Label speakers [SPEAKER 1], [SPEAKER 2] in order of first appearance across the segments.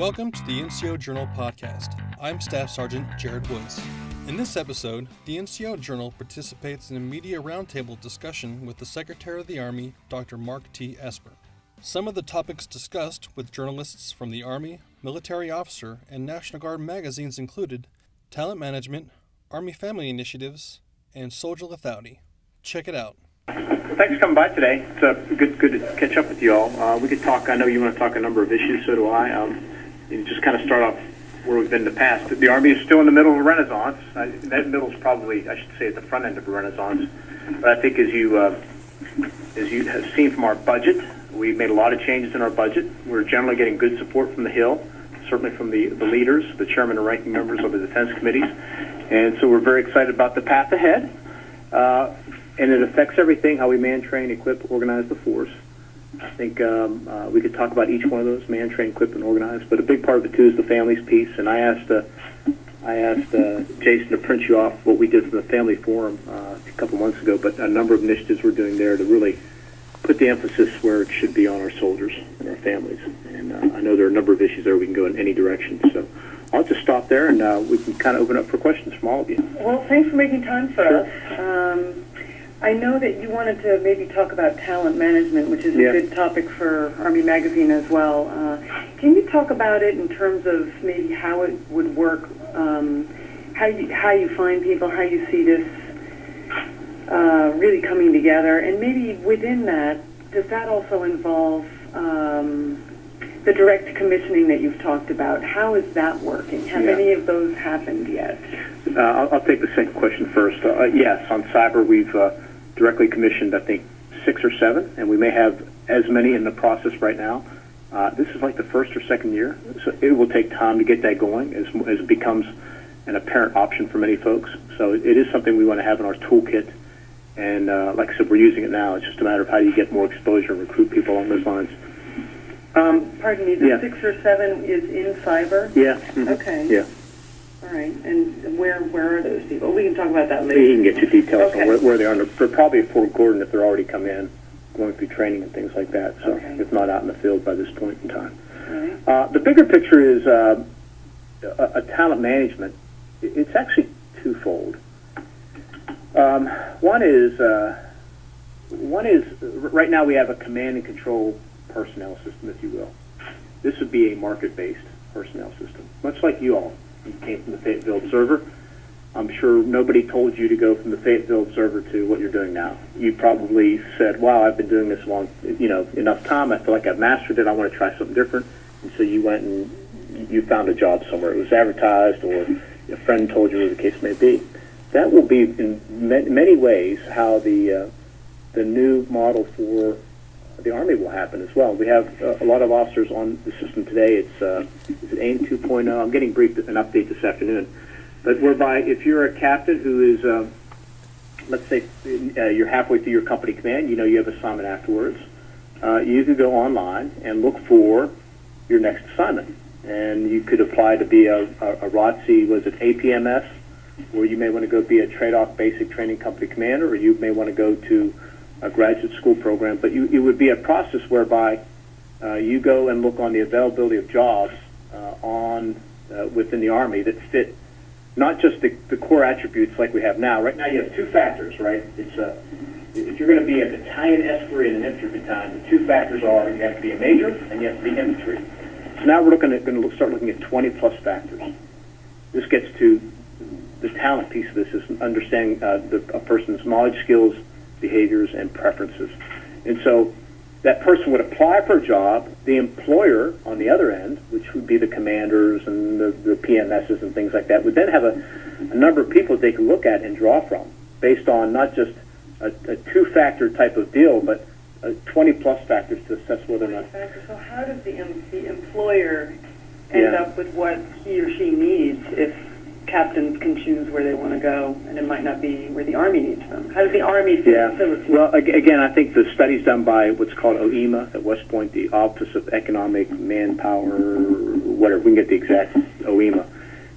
[SPEAKER 1] Welcome to the NCO Journal podcast. I'm Staff Sergeant Jared Woods. In this episode, the NCO Journal participates in a media roundtable discussion with the Secretary of the Army, Dr. Mark T. Esper. Some of the topics discussed with journalists from the Army, Military Officer, and National Guard magazines included talent management, Army family initiatives, and soldier lethality. Check it out.
[SPEAKER 2] Thanks for coming by today. It's good to catch up with you all. We could talk, I know you want to talk a number of issues, so do I. You just kind of start off where we've been in the past. The Army is still in the middle of a renaissance. That middle is probably, I should say, at the front end of a renaissance. But I think as you have seen from our budget, we made a lot of changes in our budget. We're generally getting good support from the Hill, certainly from the leaders, the chairman and ranking members of the defense committees. And so we're very excited about the path ahead. And it affects everything, how we man, train, equip, organize the force. I think we could talk about each one of those, man, train, equip, and organize. But a big part of it, too, is the families piece. And I asked Jason to print you off what we did from the Family Forum a couple months ago, but a number of initiatives we're doing there to really put the emphasis where it should be on our soldiers and our families. And I know there are a number of issues there we can go in any direction. So I'll just stop there, and we can kind of open up for questions from all of you.
[SPEAKER 3] Well, thanks for making time for us. I know that you wanted to maybe talk about talent management, which is a good topic for Army Magazine as well. Can you talk about it in terms of maybe how it would work, how you find people, how you see this really coming together, and maybe within that, does that also involve the direct commissioning that you've talked about? How is that working? Have any of those happened yet?
[SPEAKER 2] I'll take the second question first. Yes, on cyber we've directly commissioned, I think, 6 or 7, and we may have as many in the process right now. This is like the first or second year, so it will take time to get that going as it becomes an apparent option for many folks. So it is something we want to have in our toolkit, and like I said, we're using it now. It's just a matter of how you get more exposure and recruit people along those lines.
[SPEAKER 3] Pardon me, the 6 or 7 is in cyber?
[SPEAKER 2] Yeah. Mm-hmm.
[SPEAKER 3] Okay.
[SPEAKER 2] Yeah.
[SPEAKER 3] All right, and where are those people? We can talk about that later.
[SPEAKER 2] You can get you details on where they are. They're probably at Fort Gordon if they're already come in, going through training and things like that. So if not out in the field by this point in time. Right. The bigger picture is a talent management. It's actually twofold. One is right now we have a command and control personnel system, if you will. This would be a market-based personnel system, much like you all. You came from the Fayetteville Observer. I'm sure nobody told you to go from the Fayetteville Observer to what you're doing now. You probably said, wow, I've been doing this enough time. I feel like I've mastered it. I want to try something different. And so you went and you found a job somewhere. It was advertised or a friend told you, whatever the case may be. That will be in many ways how the new model for the Army will happen as well. We have a lot of officers on the system today. It's AIM 2.0. I'm getting briefed an update this afternoon. But whereby if you're a captain who is, let's say you're halfway through your company command, you have assignment afterwards, you could go online and look for your next assignment. And you could apply to be a ROTC, was it APMS, or you may want to go be a trade-off basic training company commander, or you may want to go to a graduate school program, but it would be a process whereby you go and look on the availability of jobs within the Army that fit not just the core attributes like we have now. Right now you have 2 factors, right? It's if you're going to be a battalion Esper in an infantry battalion, the 2 factors are you have to be a major and you have to be infantry. So now we're going to start looking at 20-plus factors. This gets to the talent piece of this, is understanding a person's knowledge, skills, behaviors, and preferences. And so that person would apply for a job. The employer on the other end, which would be the commanders and the PMSs and things like that, would then have a number of people they can look at and draw from based on not just a 2-factor type of deal, but 20-plus factors to assess whether or not.
[SPEAKER 3] So how does the employer end up with what he or she needs if captains can choose where they want to go, and it might not be where the Army needs them? How does the Army facilitate?
[SPEAKER 2] Well, again, I think the studies done by what's called OEMA at West Point, the Office of Economic Manpower, whatever, we can get the exact OEMA,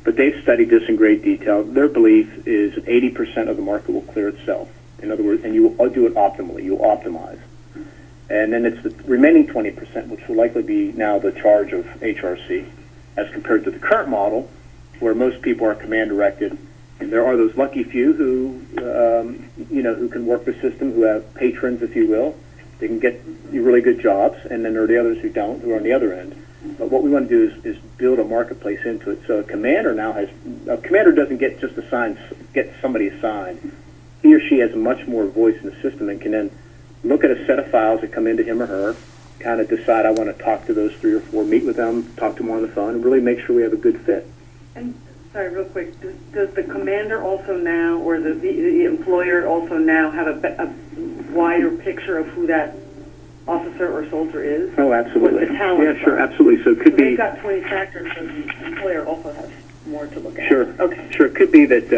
[SPEAKER 2] but they've studied this in great detail. Their belief is 80% of the market will clear itself. In other words, and you will do it optimally, you'll optimize. And then it's the remaining 20%, which will likely be now the charge of HRC. as compared to the current model, where most people are command directed. And there are those lucky few who, who can work the system, who have patrons, if you will. They can get really good jobs, and then there are the others who don't, who are on the other end. But what we want to do is build a marketplace into it. So a commander doesn't get somebody assigned. He or she has much more voice in the system and can then look at a set of files that come into him or her, kind of decide, I want to talk to those 3 or 4, meet with them, talk to them on the phone, and really make sure we have a good fit.
[SPEAKER 3] And sorry, real quick, does the commander also now, or the employer also now have a wider picture of who that officer or soldier is?
[SPEAKER 2] Oh, absolutely.
[SPEAKER 3] What the talent
[SPEAKER 2] Yeah, sure,
[SPEAKER 3] are?
[SPEAKER 2] absolutely. So it could be.
[SPEAKER 3] They've got 20 factors, so the employer also has more to look at.
[SPEAKER 2] Sure.
[SPEAKER 3] Okay.
[SPEAKER 2] Sure. It could be that.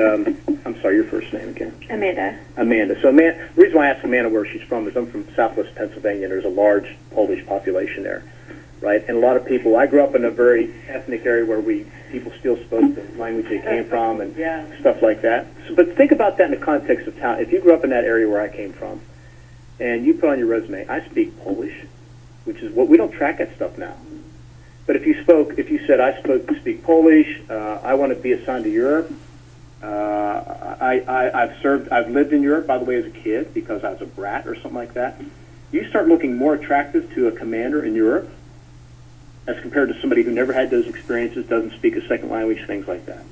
[SPEAKER 2] I'm sorry, your first name again. Amanda. So the reason why I asked Amanda where she's from is I'm from Southwest Pennsylvania. There's a large Polish population there, right? And a lot of people. I grew up in a very ethnic area where people still spoke the language they came from and stuff like that. So, but think about that in the context of town. If you grew up in that area where I came from, and you put on your resume, I speak Polish, which is what we don't track that stuff now. But if you said I speak Polish, I want to be assigned to Europe. I've lived in Europe, by the way, as a kid because I was a brat or something like that. You start looking more attractive to a commander in Europe as compared to somebody who never had those experiences, doesn't speak a second language, things like that.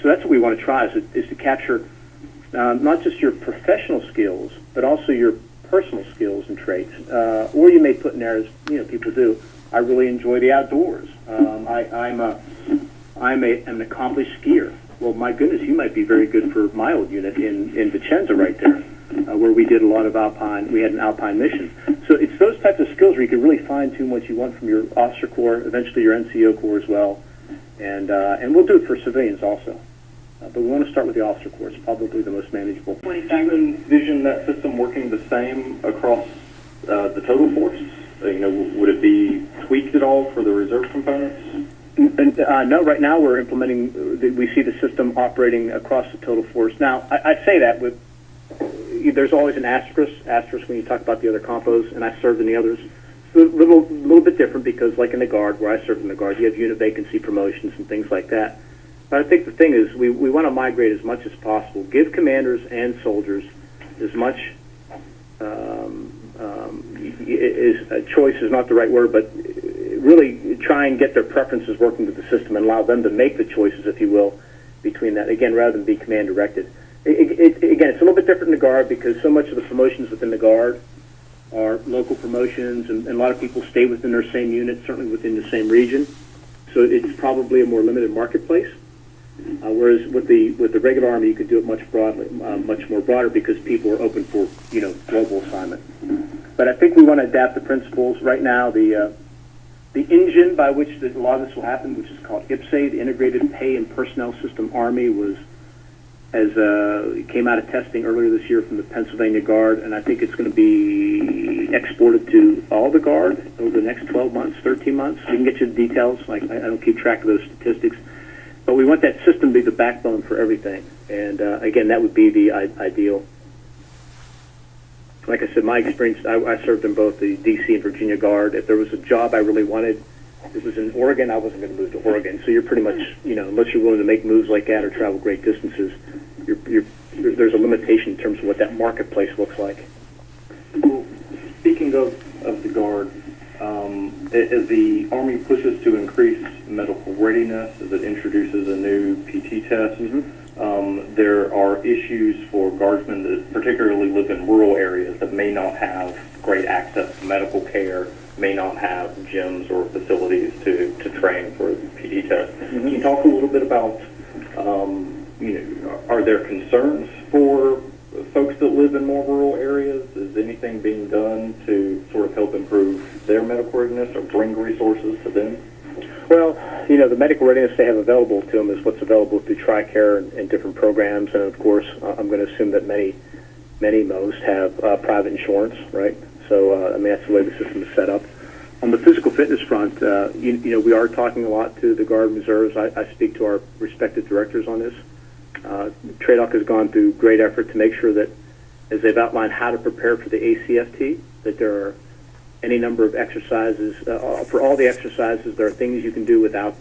[SPEAKER 2] So that's what we want to try is to capture not just your professional skills, but also your personal skills and traits. Or you may put in there, as people do, I really enjoy the outdoors. I'm an accomplished skier. Well, my goodness, you might be very good for my old unit in Vicenza right there, where we did a lot of alpine. We had an alpine mission. So it's those types of skills where you can really fine-tune what you want from your officer corps, eventually your NCO corps as well. And we'll do it for civilians also. But we want to start with the officer corps. It's probably the most manageable.
[SPEAKER 4] Do you envision that system working the same across the total force? Would it be tweaked at all for the reserve components?
[SPEAKER 2] No, right now we're implementing, we see the system operating across the total force. Now, I say that with, there's always an asterisk when you talk about the other compos, and I served in the others. It's a little bit different because, like in the Guard, where I served in the Guard, you have unit vacancy promotions and things like that. But I think the thing is, we want to migrate as much as possible, give commanders and soldiers as much, choice is not the right word, but really try and get their preferences working with the system and allow them to make the choices, if you will, between that, again, rather than be command directed. Again, it's a little bit different in the Guard because so much of the promotions within the Guard are local promotions, and a lot of people stay within their same unit, certainly within the same region. So it's probably a more limited marketplace. Whereas with the regular Army, you could do it much more broader because people are open for global assignment. But I think we want to adapt the principles. Right now, the engine by which a lot of this will happen, which is called IPSE, the Integrated Pay and Personnel System Army, came out of testing earlier this year from the Pennsylvania Guard, and I think it's going to be exported to all the Guard over the next 12 months, 13 months. We can get you the details. I don't keep track of those statistics. But we want that system to be the backbone for everything. And again, that would be the ideal. Like I said, my experience, I served in both the D.C. and Virginia Guard. If there was a job I really wanted, if it was in Oregon, I wasn't going to move to Oregon. So you're pretty much, unless you're willing to make moves like that or travel great distances, there's a limitation in terms of what that marketplace looks like.
[SPEAKER 4] Well, speaking of the Guard, as the Army pushes to increase medical readiness, as it introduces a new PT test, there are issues for Guardsmen that particularly live in rural areas that may not have great access to medical care, may not have gyms or facilities to train for the PT test. Can you talk a little bit about, are there concerns for folks that live in more rural areas? Is anything being done to sort of help improve their medical readiness or bring resources to them?
[SPEAKER 2] Well, the medical readiness they have available to them is what's available through TRICARE and different programs, and of course, I'm going to assume that most have private insurance, right? So, that's the way the system is set up. On the physical fitness front, we are talking a lot to the Guard and Reserves. I speak to our respective directors on this. TRADOC has gone through great effort to make sure that, as they've outlined how to prepare for the ACFT, that there are any number of exercises. For all the exercises, there are things you can do without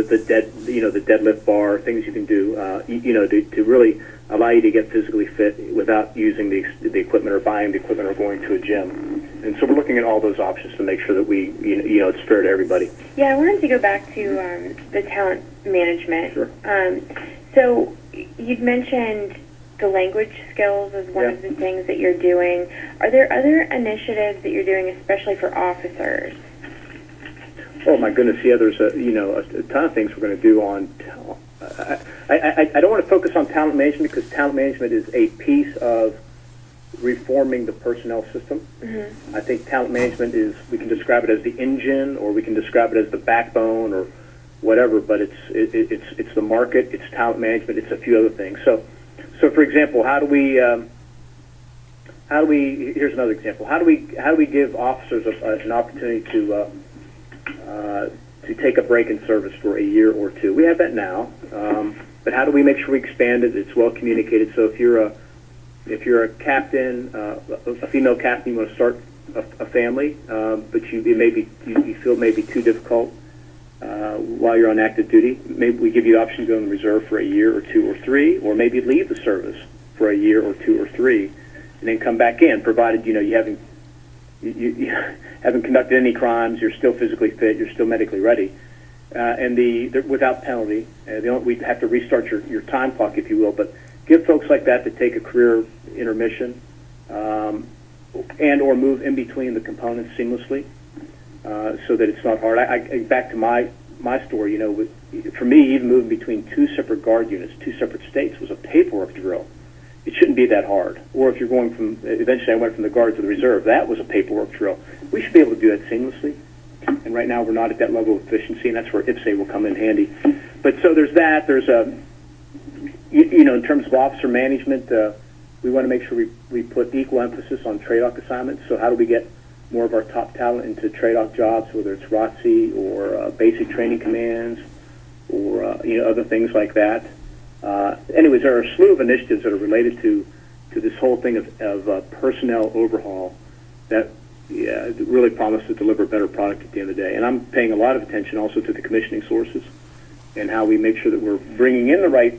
[SPEAKER 2] the deadlift bar, things you can do, to really allow you to get physically fit without using the equipment or buying the equipment or going to a gym. And so we're looking at all those options to make sure that we, it's fair to everybody.
[SPEAKER 5] Yeah, I wanted to go back to the talent management.
[SPEAKER 2] Sure.
[SPEAKER 5] So you'd mentioned the language skills as one of the things that you're doing. Are there other initiatives that you're doing, especially for officers?
[SPEAKER 2] Oh my goodness, yeah. There's a ton of things we're going to do on. I don't want to focus on talent management because talent management is a piece of reforming the personnel system. Mm-hmm. I think talent management we can describe it as the engine, or we can describe it as the backbone, or whatever. But it's the market, it's talent management, it's a few other things. So for example, how do we? Here's another example. How do we give officers an opportunity to take a break in service for a year or two? We have that now, but how do we make sure we expand it? It's well communicated. So if you're a captain, a female captain, you want to start a family, but you feel it may be too difficult while you're on active duty. Maybe we give you the option to go in the reserve for a year or two or three, or maybe leave the service for a year or two or three, and then come back in, provided you haven't conducted any crimes, you're still physically fit, you're still medically ready, and without penalty. We have to restart your time clock, if you will, but give folks like that to take a career intermission and or move in between the components seamlessly, so that it's not hard. Back to my story, for me, even moving between two separate guard units, two separate states, was a paperwork drill. It shouldn't be that hard. Or if you're going eventually I went from the Guard to the Reserve, that was a paperwork drill. We should be able to do that seamlessly. And right now we're not at that level of efficiency, and that's where IPSA will come in handy. But so there's that. There's in terms of officer management, we want to make sure we put equal emphasis on TRADOC assignments. So how do we get more of our top talent into TRADOC jobs, whether it's ROTC or basic training commands or other things like that. Anyways, there are a slew of initiatives that are related to this whole thing of personnel overhaul that really promise to deliver a better product at the end of the day. And I'm paying a lot of attention also to the commissioning sources and how we make sure that we're bringing in the right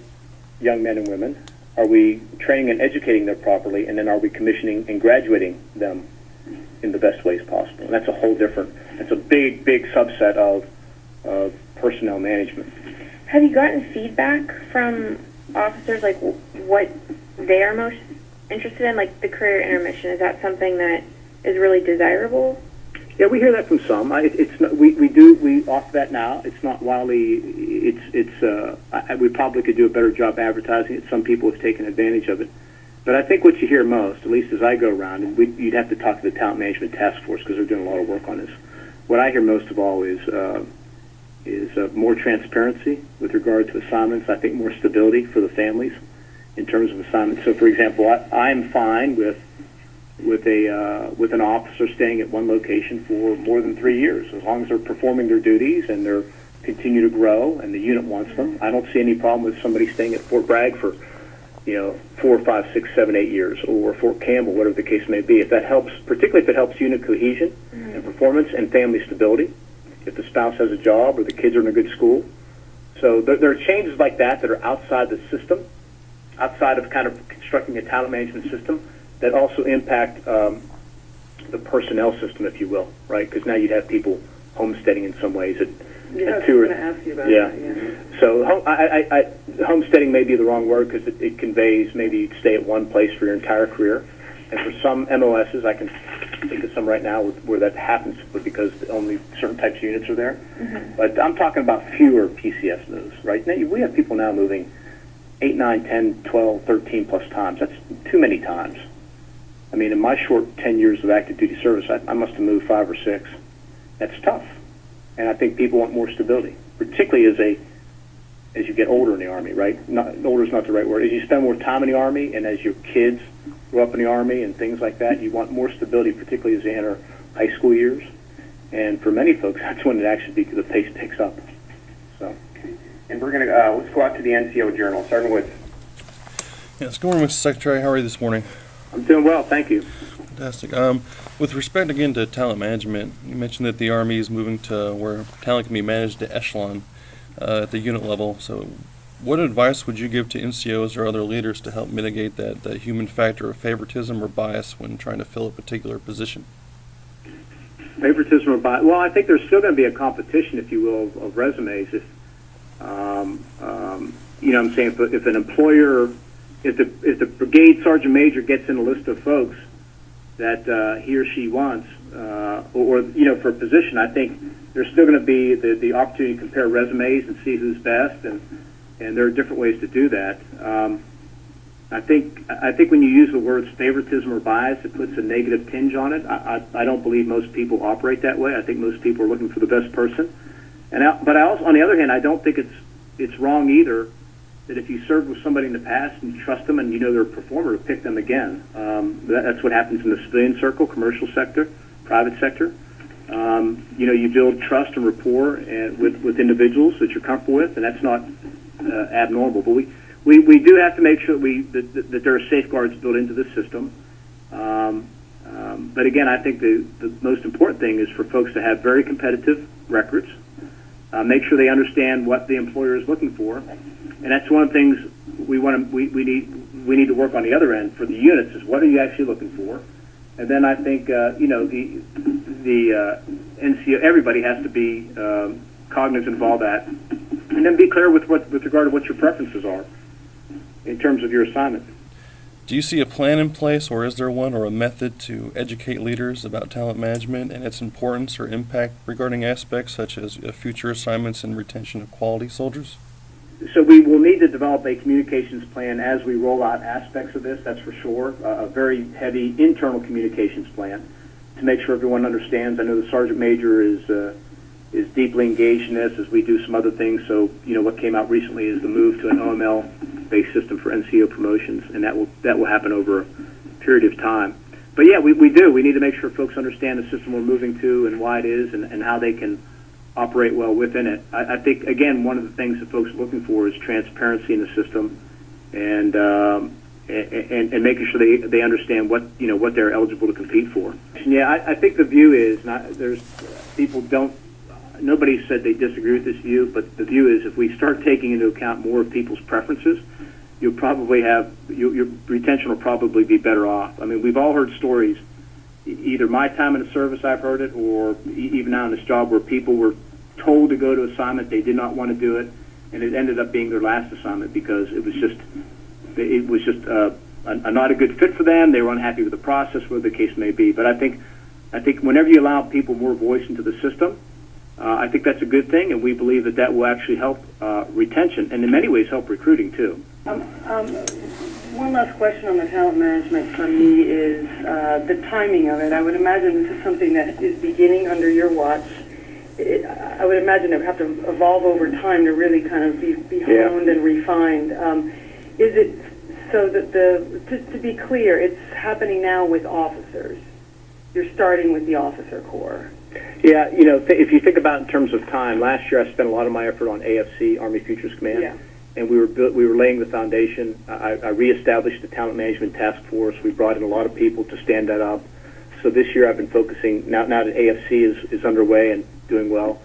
[SPEAKER 2] young men and women. Are we training and educating them properly? And then are we commissioning and graduating them in the best ways possible? And that's a big subset of personnel management.
[SPEAKER 5] Have you gotten feedback from officers, like what they are most interested in, like the career intermission? Is that something that is really desirable?
[SPEAKER 2] Yeah, we hear that from some. We offer that now. It's not wildly. We probably could do a better job advertising it. Some people have taken advantage of it, but I think what you hear most, at least as I go around, and you'd have to talk to the talent management task force because they're doing a lot of work on this. What I hear most of all is more transparency with regard to assignments. I think more stability for the families in terms of assignments. So, for example, I'm fine with an officer staying at one location for more than 3 years, as long as they're performing their duties and they're continue to grow and the unit wants them. I don't see any problem with somebody staying at Fort Bragg for 4, 5, 6, 7, 8 years, or Fort Campbell, whatever the case may be. If that helps, particularly if it helps unit cohesion and performance and family stability. If the spouse has a job or the kids are in a good school. So there are changes like that are outside the system, outside of kind of constructing a talent management system that also impact the personnel system, if you will, right? Because now you'd have people homesteading in some ways.
[SPEAKER 3] I was going to ask you about that. Yeah.
[SPEAKER 2] So homesteading may be the wrong word because it conveys maybe you'd stay at one place for your entire career. And for some MOSs, I can think of some right now where that happens because only certain types of units are there. Mm-hmm. But I'm talking about fewer PCS moves, right? Now, we have people now moving 8, 9, 10, 12, 13 plus times. That's too many times. I mean, in my short 10 years of active duty service, I must have moved 5 or 6. That's tough. And I think people want more stability, particularly as you get older in the Army, right? Older is not the right word. As you spend more time in the Army and as your kids grow up in the Army and things like that, you want more stability, particularly as they enter high school years. And for many folks, that's when it actually the pace picks up. So,
[SPEAKER 6] and we're going to let's go out to the NCO Journal, starting with.
[SPEAKER 1] Yes, good morning, Mr. Secretary. How are you this morning?
[SPEAKER 2] I'm doing well, thank you.
[SPEAKER 1] Fantastic. With respect again to talent management, you mentioned that the Army is moving to where talent can be managed to echelon. at the unit level. So what advice would you give to NCOs or other leaders to help mitigate that human factor of favoritism or bias when trying to fill a particular position?
[SPEAKER 2] Favoritism or bias? Well, I think there's still going to be a competition, if you will, of resumes. If you know what I'm saying, if an employer, if the brigade sergeant major gets in a list of folks that he or she wants, or for a position, I think there's still going to be the opportunity to compare resumes and see who's best, and there are different ways to do that. I think when you use the words favoritism or bias, it puts a negative tinge on it. I don't believe most people operate that way. I think most people are looking for the best person. But I also, on the other hand, I don't think it's wrong either that if you served with somebody in the past and you trust them and you know they're a performer, to pick them again. That's what happens in the civilian circle, commercial sector, private sector. You build trust and rapport with individuals that you're comfortable with, and that's not abnormal. But we do have to make sure that there are safeguards built into the system. But again, I think the most important thing is for folks to have very competitive records. Make sure they understand what the employer is looking for, and that's one of the things we need to work on the other end for the units is what are you actually looking for, and then I think the NCO, everybody has to be cognizant of all that, and then be clear with regard to what your preferences are in terms of your assignment.
[SPEAKER 1] Do you see a plan in place, or is there one, or a method to educate leaders about talent management and its importance or impact regarding aspects such as future assignments and retention of quality soldiers?
[SPEAKER 2] So we will need to develop a communications plan as we roll out aspects of this, that's for sure. A very heavy internal communications plan to make sure everyone understands. I know the Sergeant Major is deeply engaged in this as we do some other things. So, what came out recently is the move to an OML-based system for NCO promotions, and that will happen over a period of time. But yeah, we do. We need to make sure folks understand the system we're moving to and why it is and how they can operate well within it. I think, again, one of the things that folks are looking for is transparency in the system and making sure they understand what they're eligible to compete for. Yeah, I think the view is nobody said they disagree with this view, but the view is if we start taking into account more of people's preferences, you'll probably have your retention will probably be better off. I mean, we've all heard stories, either my time in the service I've heard it, or even now in this job where people were told to go to assignment, they did not want to do it, and it ended up being their last assignment because it was just not a good fit for them. They were unhappy with the process, whatever the case may be. But I think whenever you allow people more voice into the system, I think that's a good thing, and we believe that will actually help retention, and in many ways help recruiting too.
[SPEAKER 3] One last question on the talent management from me is the timing of it. I would imagine this is something that is beginning under your watch. I would imagine it would have to evolve over time to really kind of be honed and refined. Is it so that to be clear, it's happening now with officers? You're starting with the officer corps.
[SPEAKER 2] Yeah, if you think about in terms of time, last year I spent a lot of my effort on AFC, Army Futures Command.
[SPEAKER 3] Yeah.
[SPEAKER 2] And we were laying the foundation. I reestablished the Talent Management Task Force. We brought in a lot of people to stand that up. So this year I've been focusing, now that AFC is underway and doing well,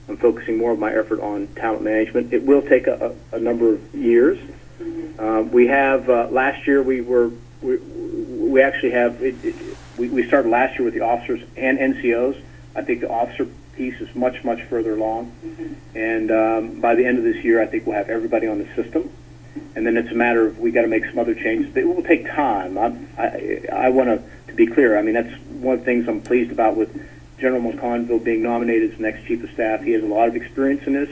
[SPEAKER 2] I'm focusing more of my effort on talent management. It will take a number of years. Mm-hmm. We have, last year we actually have, we started last year with the officers and NCOs. I think the officer piece is much, much further along. Mm-hmm. And by the end of this year, I think we'll have everybody on the system. And then it's a matter of we got to make some other changes. It will take time. I want to be clear. I mean, that's one of the things I'm pleased about with General McConville being nominated as next Chief of Staff. He has a lot of experience in this.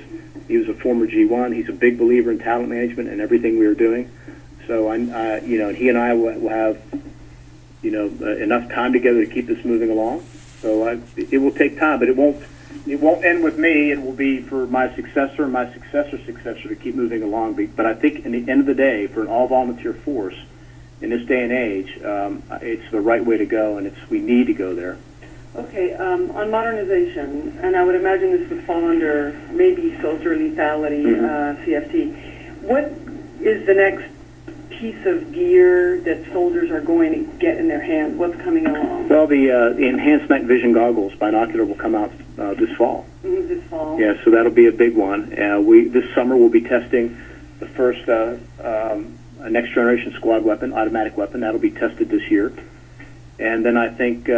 [SPEAKER 2] He was a former G1. He's a big believer in talent management and everything we are doing. So, he and I will have, enough time together to keep this moving along. So it will take time, but it won't end with me. It will be for my successor and my successor's successor to keep moving along. But I think in the end of the day, for an all-volunteer force in this day and age, it's the right way to go, and we need to go there.
[SPEAKER 3] Okay, on modernization, and I would imagine this would fall under maybe soldier lethality, CFT. What is the next piece of gear that soldiers are going to get in their hands? What's coming along?
[SPEAKER 2] Well, the enhanced night vision goggles, binocular, will come out this fall.
[SPEAKER 3] This fall.
[SPEAKER 2] Yeah, so that'll be a big one. This summer we'll be testing the first next generation squad weapon, automatic weapon. That'll be tested this year. And then I think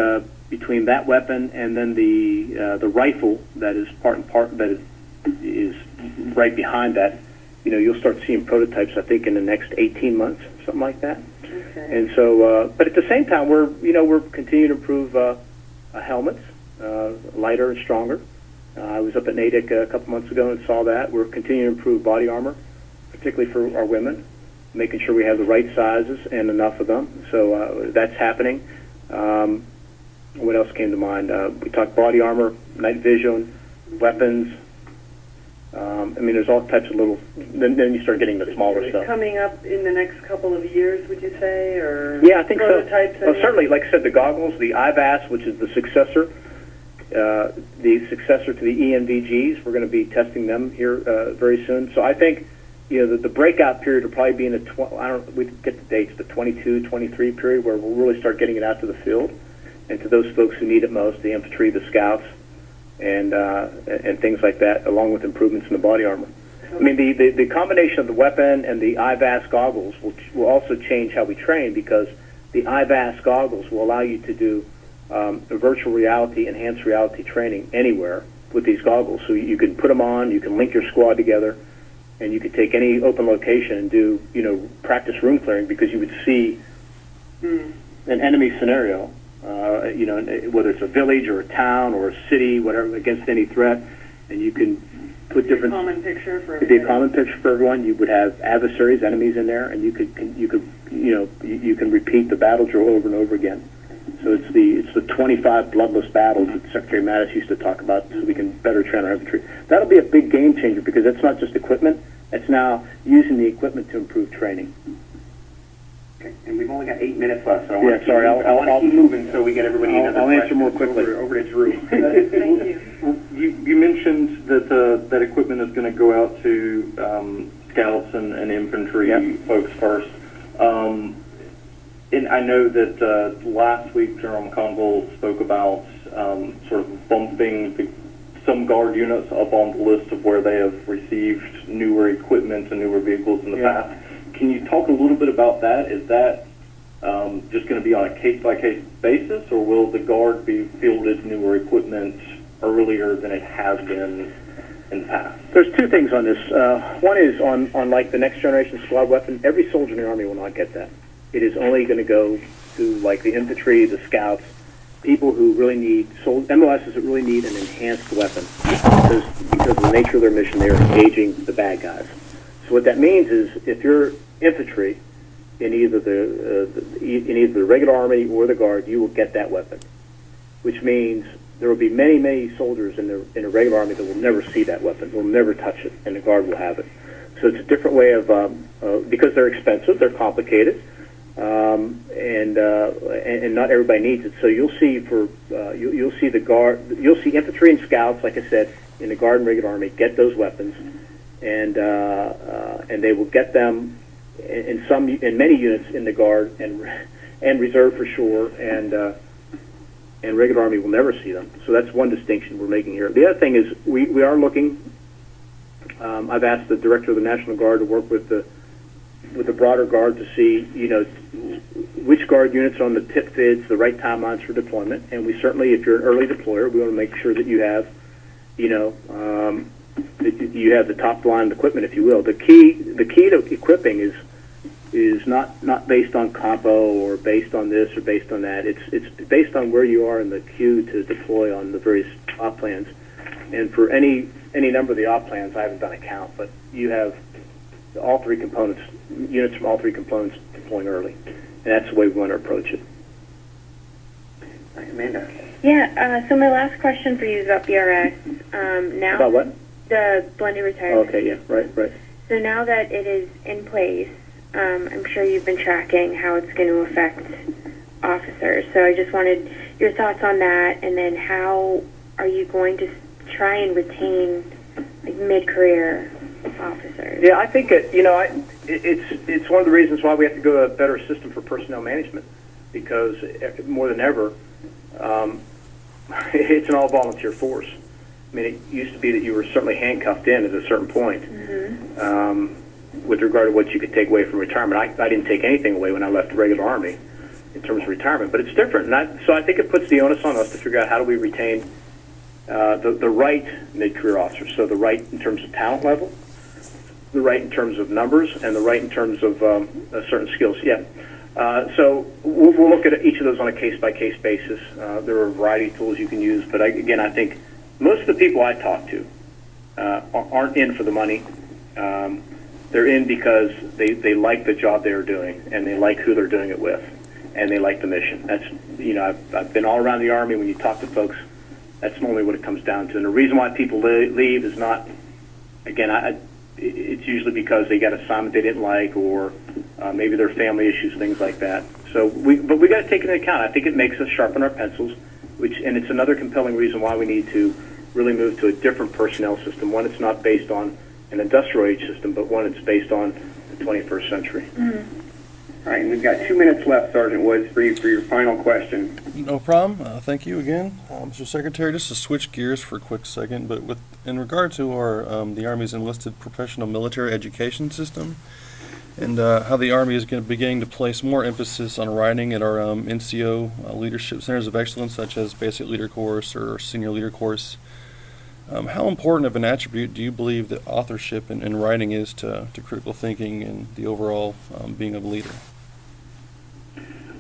[SPEAKER 2] between that weapon and then the rifle that is part and part that is right behind that, you'll start seeing prototypes, I think, in the next 18 months, something like that.
[SPEAKER 3] Okay.
[SPEAKER 2] And so, but at the same time, we're continuing to improve helmets, lighter and stronger. I was up at Natick a couple months ago and saw that. We're continuing to improve body armor, particularly for our women, making sure we have the right sizes and enough of them. So that's happening. What else came to mind? We talked body armor, night vision, weapons. There's all types of little. Then you start getting the smaller stuff.
[SPEAKER 3] Coming up in the next couple of years, would you say, or
[SPEAKER 2] yeah, I think
[SPEAKER 3] prototypes?
[SPEAKER 2] So. Well, certainly, like I said, the goggles, the IVAS, which is the successor to the ENVGs. We're going to be testing them here very soon. So I think the breakout period will probably be in the we get the dates, the 22, 23 period, where we'll really start getting it out to the field and to those folks who need it most, the infantry, the scouts, and things like that, along with improvements in the body armor. I mean, the combination of the weapon and the IVAS goggles will also change how we train, because the IVAS goggles will allow you to do virtual reality, enhanced reality training anywhere with these goggles. So you can put them on, you can link your squad together, and you could take any open location and do practice room clearing, because you would see an enemy scenario. Whether it's a village or a town or a city, whatever, against any threat, and you can put different.
[SPEAKER 3] Common picture for
[SPEAKER 2] everybody. It'd be a common picture for everyone. You would have adversaries, enemies in there, and you can repeat the battle drill over and over again. So it's the 25 bloodless battles that Secretary Mattis used to talk about, so we can better train our infantry. That'll be a big game changer, because it's not just equipment; it's now using the equipment to improve training.
[SPEAKER 6] Okay, and we've only got 8 minutes left, so I want to keep moving so we get everybody in.
[SPEAKER 2] I'll answer more quickly.
[SPEAKER 6] Over to Drew.
[SPEAKER 3] Thank you.
[SPEAKER 4] You mentioned that that equipment is going to go out to scouts and infantry folks first. And I know that last week General McConville spoke about sort of bumping some Guard units up on the list of where they have received newer equipment and newer vehicles in the past. Can you talk a little bit about that? Is that just going to be on a case-by-case basis, or will the Guard be fielded newer equipment earlier than it has been in the past?
[SPEAKER 2] There's two things on this. One is on like the next generation squad weapon. Every soldier in the Army will not get that. It is only going to go to like the infantry, the scouts, people who really need MOSs that really need an enhanced weapon, because of the nature of their mission. They are engaging the bad guys. So what that means is, if you're infantry in either the regular Army or the Guard, you will get that weapon, which means there will be many, many soldiers in the regular Army that will never see that weapon, will never touch it, and the Guard will have it. So it's a different way of because they're expensive, they're complicated, and not everybody needs it. So you'll see you'll see the Guard, you'll see infantry and scouts, like I said, in the Guard and regular Army get those weapons. And they will get them in many units in the Guard and Reserve for sure, and regular Army will never see them. So that's one distinction we're making here. The other thing is we are looking. I've asked the director of the National Guard to work with the broader Guard to see which Guard units are on the tip fids, the right timelines for deployment. And we certainly, if you're an early deployer, we want to make sure that you have you have the top line of equipment, if you will. The key to equipping is not based on compo or based on this or based on that. It's based on where you are in the queue to deploy on the various op plans. And for any number of the op plans, I haven't done a count, but you have all three components, units from all three components deploying early, and that's the way we want to approach it.
[SPEAKER 6] Amanda.
[SPEAKER 5] Yeah. So my last question for you is about BRS. Now
[SPEAKER 2] About what?
[SPEAKER 5] The blended retirement.
[SPEAKER 2] Okay, yeah, right.
[SPEAKER 5] So now that it is in place, I'm sure you've been tracking how it's going to affect officers. So I just wanted your thoughts on that, and then how are you going to try and retain like mid-career officers?
[SPEAKER 2] Yeah, I think it's one of the reasons why we have to go to a better system for personnel management, because more than ever, it's an all-volunteer force. I mean, it used to be that you were certainly handcuffed in at a certain point with regard to what you could take away from retirement. I didn't take anything away when I left the regular Army in terms of retirement, but it's different. And so I think it puts the onus on us to figure out how do we retain the right mid-career officers. So the right in terms of talent level, the right in terms of numbers, and the right in terms of certain skills. Yeah. So we'll look at each of those on a case-by-case basis. There are a variety of tools you can use, but again, I think most of the people I talk to aren't in for the money. They're in because they like the job they're doing, and they like who they're doing it with, and they like the mission. That's, I've been all around the Army. When you talk to folks, that's normally what it comes down to. And the reason why people leave is not, again, it's usually because they got an assignment they didn't like, or maybe their family issues, things like that. So but we got to take it into account. I think it makes us sharpen our pencils, and it's another compelling reason why we need to really move to a different personnel system. One that's not based on an industrial age system, but one that's based on the 21st century.
[SPEAKER 6] All right, and we've got 2 minutes left, Sergeant Woods, for your final question.
[SPEAKER 1] No problem. Thank you again, Mr. Secretary. Just to switch gears for a quick second, but in regard to our the Army's enlisted professional military education system, and how the Army is beginning to place more emphasis on writing at our NCO leadership centers of excellence, such as Basic Leader Course or Senior Leader Course. How important of an attribute do you believe that authorship and writing is to critical thinking and the overall being of a leader?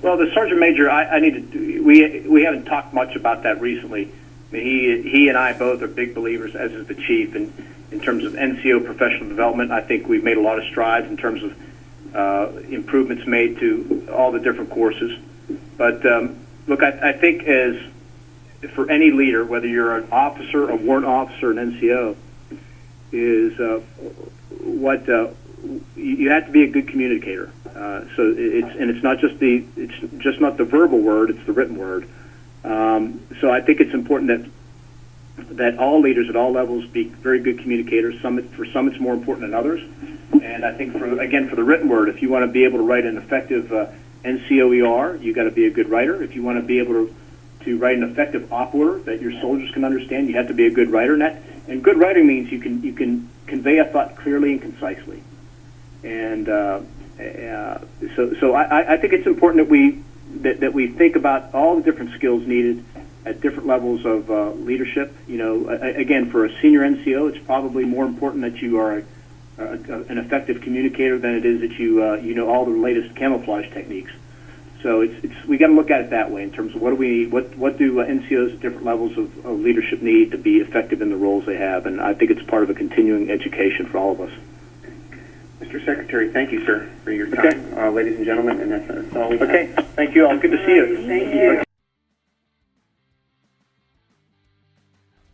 [SPEAKER 2] Well, the Sergeant Major, I need to. We haven't talked much about that recently. I mean, he and I both are big believers, as is the Chief, in terms of NCO professional development. I think we've made a lot of strides in terms of improvements made to all the different courses. But look, I think as for any leader, whether you're an officer, a warrant officer, an NCO, is you have to be a good communicator. So it's not just the verbal word; it's the written word. So I think it's important that all leaders at all levels be very good communicators. For some, it's more important than others. And I think for the written word, if you want to be able to write an effective NCOER, you got to be a good writer. If you want to be able to write an effective op order that your soldiers can understand, you have to be a good writer. And good writing means you can convey a thought clearly and concisely. And so I think it's important that we think about all the different skills needed at different levels of leadership. Again, for a senior NCO, it's probably more important that you are an effective communicator than it is that you know all the latest camouflage techniques. So we got to look at it that way in terms of what do NCOs at different levels of leadership need to be effective in the roles they have, and I think it's part of a continuing education for all of us.
[SPEAKER 6] Mr. Secretary, thank you, sir, for your time, ladies and gentlemen, and that's all we have.
[SPEAKER 2] Okay, thank you all. Good to see you.
[SPEAKER 3] Thank you.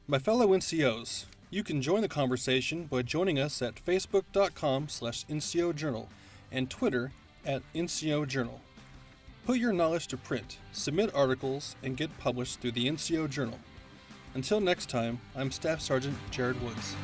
[SPEAKER 1] My fellow NCOs, you can join the conversation by joining us at facebook.com/NCO Journal and Twitter @NCO Journal. Put your knowledge to print, submit articles, and get published through the NCO Journal. Until next time, I'm Staff Sergeant Jared Woods.